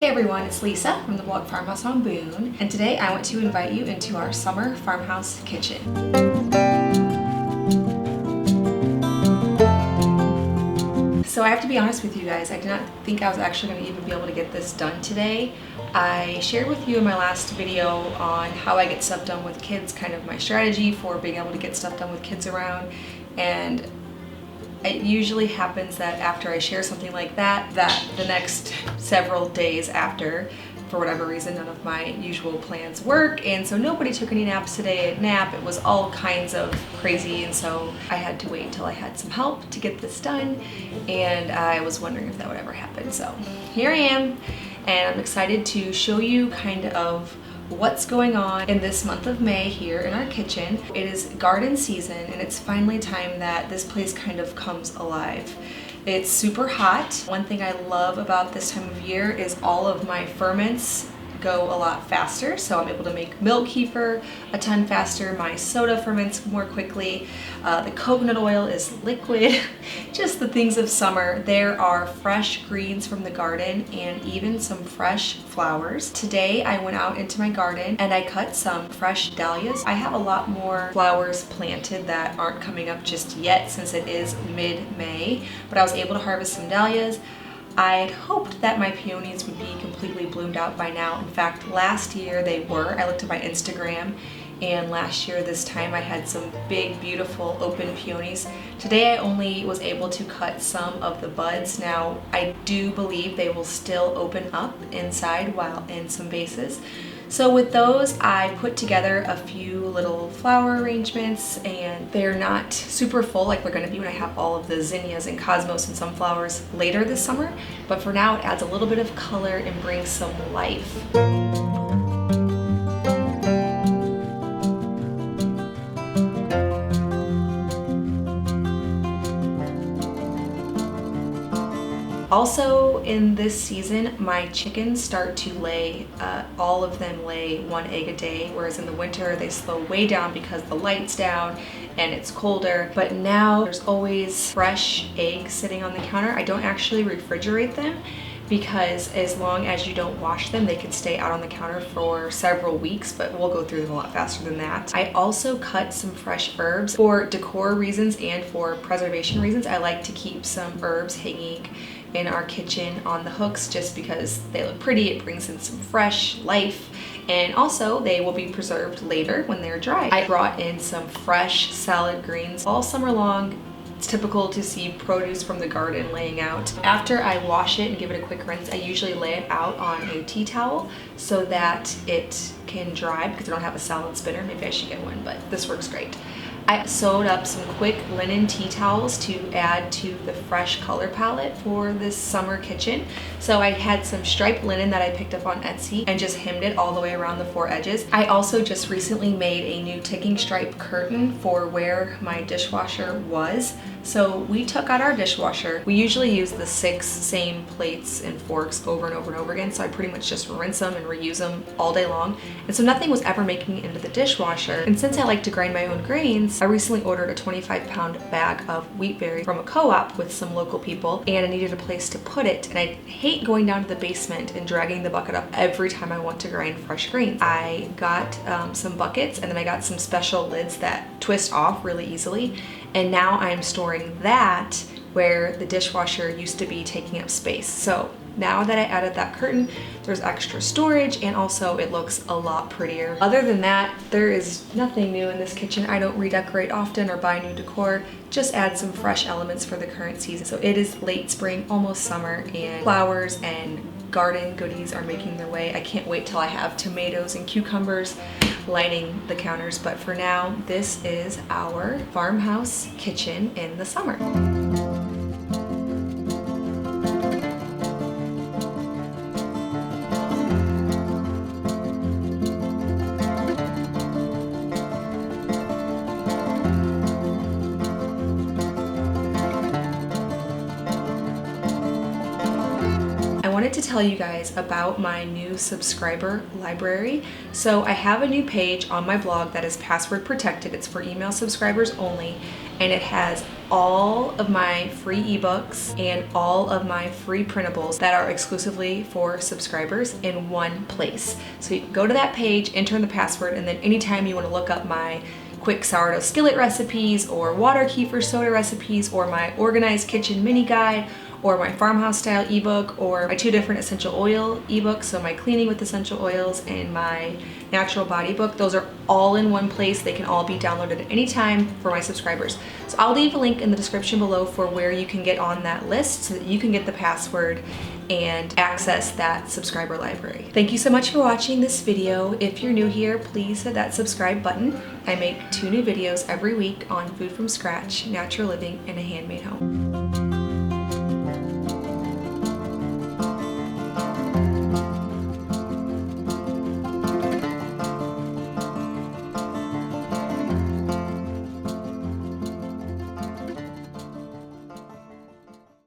Hey everyone, it's Lisa from the blog Farmhouse on Boone, and today I want to invite you into our summer farmhouse kitchen. So I have to be honest with you guys, I did not think I was actually going to even be able to get this done today. I shared with you in my last video on how I get stuff done with kids, kind of my strategy for being able to get stuff done with kids around, and it usually happens that after I share something like that, the next several days after, for whatever reason, none of my usual plans work, and so nobody took any naps today at nap. It was all kinds of crazy, and so I had to wait until I had some help to get this done, and I was wondering if that would ever happen. So here I am, and I'm excited to show you kind of what's going on in this month of May here in our kitchen. It is garden season, and it's finally time that this place kind of comes alive. It's super hot. One thing I love about this time of year is all of my ferments go a lot faster, so I'm able to make milk kefir a ton faster. My soda ferments more quickly. The coconut oil is liquid. Just the things of summer. There are fresh greens from the garden and even some fresh flowers. Today I went out into my garden and I cut some fresh dahlias. I have a lot more flowers planted that aren't coming up just yet since it is mid-May, but I was able to harvest some dahlias. I had hoped that my peonies would be completely bloomed out by now. In fact, last year they were. I looked at my Instagram, and last year this time I had some big, beautiful open peonies. Today I only was able to cut some of the buds. Now, I do believe they will still open up inside while in some vases. So with those, I put together a few little flower arrangements, and they're not super full like they're gonna be when I have all of the zinnias and cosmos and sunflowers later this summer. But for now, it adds a little bit of color and brings some life. Also, in this season, my chickens start to lay, all of them lay 1 egg a day, whereas in the winter they slow way down because the light's down and it's colder. But now there's always fresh eggs sitting on the counter. I don't actually refrigerate them because as long as you don't wash them, they can stay out on the counter for several weeks, but we'll go through them a lot faster than that. I also cut some fresh herbs for decor reasons and for preservation reasons. I like to keep some herbs hanging in our kitchen on the hooks just because they look pretty. It brings in some fresh life, and also they will be preserved later when they're dry. I brought in some fresh salad greens all summer long. It's typical to see produce from the garden laying out. After I wash it and give it a quick rinse, I usually lay it out on a tea towel so that it can dry because I don't have a salad spinner. Maybe I should get one, but this works great. I sewed up some quick linen tea towels to add to the fresh color palette for this summer kitchen. So I had some striped linen that I picked up on Etsy and just hemmed it all the way around the 4 edges. I also just recently made a new ticking stripe curtain for where my dishwasher was. So we took out our dishwasher. We usually use the 6 same plates and forks over and over and over again, so I pretty much just rinse them and reuse them all day long. And so nothing was ever making it into the dishwasher. And since I like to grind my own grains, I recently ordered a 25-pound bag of wheat berries from a co-op with some local people, and I needed a place to put it. And I hate going down to the basement and dragging the bucket up every time I want to grind fresh greens. I got some buckets, and then I got some special lids that twist off really easily. And now I'm storing that where the dishwasher used to be taking up space. So now that I added that curtain, there's extra storage, and also it looks a lot prettier. Other than that, there is nothing new in this kitchen. I don't redecorate often or buy new decor, just add some fresh elements for the current season. So it is late spring, almost summer, and flowers and garden goodies are making their way. I can't wait till I have tomatoes and cucumbers lining the counters, but for now, this is our farmhouse kitchen in the summer. I wanted to tell tell you guys about my new subscriber library. So I have a new page on my blog that is password protected. It's for email subscribers only, and it has all of my free ebooks and all of my free printables that are exclusively for subscribers in one place. So you can go to that page, enter in the password, and then anytime you want to look up my quick sourdough skillet recipes or water kefir soda recipes or my organized kitchen mini guide or my farmhouse style ebook or my 2 different essential oil ebooks, so my cleaning with essential oils and my natural body book, those are all in one place. They can all be downloaded at any time for my subscribers. So I'll leave a link in the description below for where you can get on that list so that you can get the password and access that subscriber library. Thank you so much for watching this video. If you're new here, please hit that subscribe button. I make 2 new videos every week on food from scratch, natural living, and a handmade home.